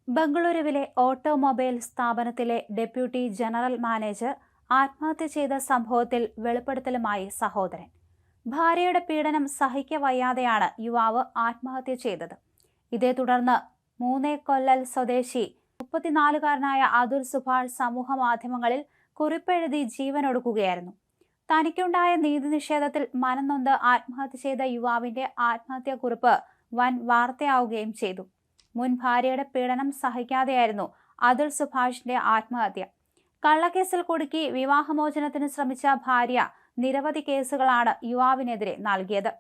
ബംഗളൂരുവിലെ ഓട്ടോമൊബൈൽ സ്ഥാപനത്തിലെ deputy general manager ആത്മഹത്യ ചെയ്ത സംഭവത്തിൽ വെളിപ്പെടുത്തലുമായി സഹോദരൻ. ഭാര്യയുടെ പീഡനം സഹിക്കവയ്യാതെയാണ് യുവാവ് ആത്മഹത്യ ചെയ്തത്. ഇതേ തുടർന്ന് മൂന്നേക്കൊല്ലൽ സ്വദേശി 34കാരനായ അതുൽ സുഭാഷ് സമൂഹ മാധ്യമങ്ങളിൽ കുറിപ്പെഴുതി ജീവനൊടുക്കുകയായിരുന്നു. തനിക്കുണ്ടായ നീതി നിഷേധത്തിൽ മനംനൊന്ത് ആത്മഹത്യ ചെയ്ത യുവാവിന്റെ ആത്മഹത്യാക്കുറിപ്പ് വൻ വാർത്തയാവുകയും ചെയ്തു. മുൻ ഭാര്യയുടെ പീഡനം സഹിക്കാതെയായിരുന്നു അതുൽ സുഭാഷിന്റെ ആത്മഹത്യ. കള്ളക്കേസിൽ കുടുക്കി വിവാഹമോചനത്തിന് ശ്രമിച്ച ഭാര്യ നിരവധി കേസുകളാണ് യുവാവിനെതിരെ നൽകിയത്.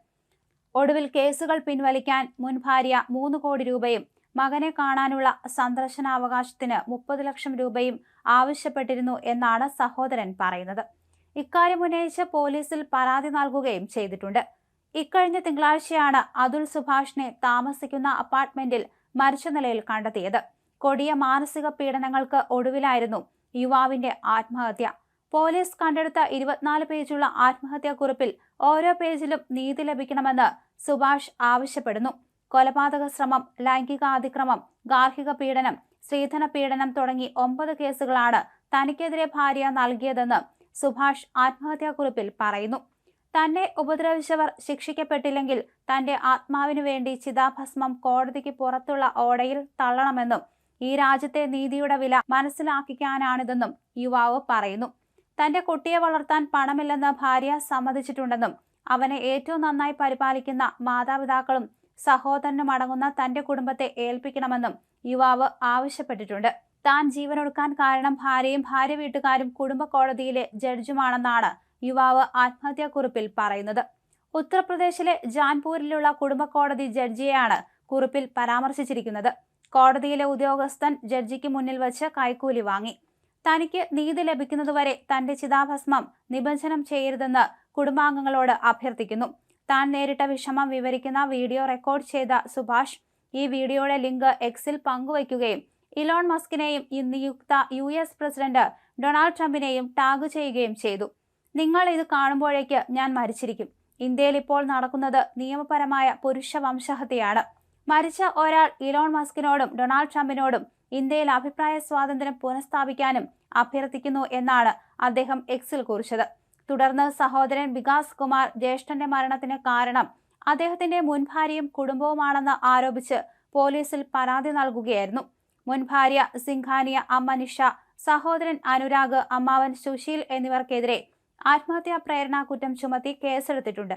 ഒടുവിൽ കേസുകൾ പിൻവലിക്കാൻ മുൻ ഭാര്യ 3 കോടി രൂപയും മകനെ കാണാനുള്ള സന്ദർശനാവകാശത്തിന് 30 ലക്ഷം രൂപയും ആവശ്യപ്പെട്ടിരുന്നു എന്നാണ് സഹോദരൻ പറയുന്നത്. ഇക്കാര്യം ഉന്നയിച്ച് പോലീസിൽ പരാതി നൽകുകയും ചെയ്തിട്ടുണ്ട്. ഇക്കഴിഞ്ഞ തിങ്കളാഴ്ചയാണ് അതുൽ സുഭാഷിനെ താമസിക്കുന്ന അപ്പാർട്ട്മെന്റിൽ മരിച്ച നിലയിൽ കണ്ടെത്തിയത്. കൊടിയ മാനസിക പീഡനങ്ങൾക്ക് ഒടുവിലായിരുന്നു യുവാവിന്റെ ആത്മഹത്യ. പോലീസ് കണ്ടെടുത്ത 24 പേജുള്ള ആത്മഹത്യാക്കുറിപ്പിൽ ഓരോ പേജിലും നീതി ലഭിക്കണമെന്ന് സുഭാഷ് ആവശ്യപ്പെടുന്നു. കൊലപാതക ശ്രമം, ലൈംഗികാതിക്രമം, ഗാർഹിക പീഡനം, സ്ത്രീധന പീഡനം തുടങ്ങി 9 കേസുകളാണ് തനിക്കെതിരെ ഭാര്യ നൽകിയതെന്ന് സുഭാഷ് ആത്മഹത്യാക്കുറിപ്പിൽ പറയുന്നു. തന്നെ ഉപദ്രവിച്ചവർ ശിക്ഷിക്കപ്പെട്ടില്ലെങ്കിൽ തന്റെ ആത്മാവിനു വേണ്ടി ചിതാഭസ്മം കോടതിക്ക് പുറത്തുള്ള ഓടയിൽ തള്ളണമെന്നും ഈ രാജ്യത്തെ നീതിയുടെ വില മനസ്സിലാക്കിക്കാനാണിതെന്നും യുവാവ് പറയുന്നു. തന്റെ കുട്ടിയെ വളർത്താൻ പണമില്ലെന്ന് ഭാര്യ സമ്മതിച്ചിട്ടുണ്ടെന്നും അവനെ ഏറ്റവും നന്നായി പരിപാലിക്കുന്ന മാതാപിതാക്കളും സഹോദരനും അടങ്ങുന്ന തന്റെ കുടുംബത്തെ ഏൽപ്പിക്കണമെന്നും യുവാവ് ആവശ്യപ്പെട്ടിട്ടുണ്ട്. താൻ ജീവനൊടുക്കാൻ കാരണം ഭാര്യയും ഭാര്യ വീട്ടുകാരും കുടുംബ കോടതിയിലെ ജഡ്ജുമാണെന്നാണ് യുവാവ് ആത്മഹത്യാക്കുറിപ്പിൽ പറയുന്നത്. ഉത്തർപ്രദേശിലെ ജാൻപൂരിലുള്ള കുടുംബ കോടതി ജഡ്ജിയെയാണ് കുറിപ്പിൽ പരാമർശിച്ചിരിക്കുന്നത്. കോടതിയിലെ ഉദ്യോഗസ്ഥൻ ജഡ്ജിക്ക് മുന്നിൽ വച്ച് കൈക്കൂലി വാങ്ങി. തനിക്ക് നീതി ലഭിക്കുന്നതുവരെ തന്റെ ചിതാഭസ്മം നിമജ്ജനം ചെയ്യരുതെന്ന് കുടുംബാംഗങ്ങളോട് അഭ്യർത്ഥിക്കുന്നു. താൻ നേരിട്ട വിഷമം വിവരിക്കുന്ന വീഡിയോ റെക്കോർഡ് ചെയ്ത സുഭാഷ് ഈ വീഡിയോയുടെ ലിങ്ക് എക്സിൽ പങ്കുവയ്ക്കുകയും ഇലോൺ മസ്കിനെയും നിയുക്ത US പ്രസിഡന്റ് ഡൊണാൾഡ് ട്രംപിനെയും ടാഗ് ചെയ്യുകയും ചെയ്തു. നിങ്ങൾ ഇത് കാണുമ്പോഴേക്ക് ഞാൻ മരിച്ചിരിക്കും. ഇന്ത്യയിൽ ഇപ്പോൾ നടക്കുന്നത് നിയമപരമായ പുരുഷ വംശഹത്യയാണ്. മരിച്ച ഒരാൾ ഇലോൺ മസ്കിനോടും ഡൊണാൾഡ് ട്രംപിനോടും ഇന്ത്യയിൽ അഭിപ്രായ സ്വാതന്ത്ര്യം പുനഃസ്ഥാപിക്കാനും അഭ്യർത്ഥിക്കുന്നു എന്നാണ് അദ്ദേഹം എക്സിൽ കുറിച്ചത്. തുടർന്ന് സഹോദരൻ വികാസ് കുമാർ ജ്യേഷ്ഠന്റെ മരണത്തിന് കാരണം അദ്ദേഹത്തിന്റെ മുൻ ഭാര്യയും കുടുംബവുമാണെന്ന് ആരോപിച്ച് പോലീസിൽ പരാതി നൽകുകയായിരുന്നു. മുൻ ഭാര്യ സിംഘാനിയ, അമ്മ നിഷ, സഹോദരൻ അനുരാഗ്, അമ്മാവൻ സുശീൽ എന്നിവർക്കെതിരെ ആത്മഹത്യാ പ്രേരണ കുറ്റം ചുമത്തി കേസെടുത്തിട്ടുണ്ട്.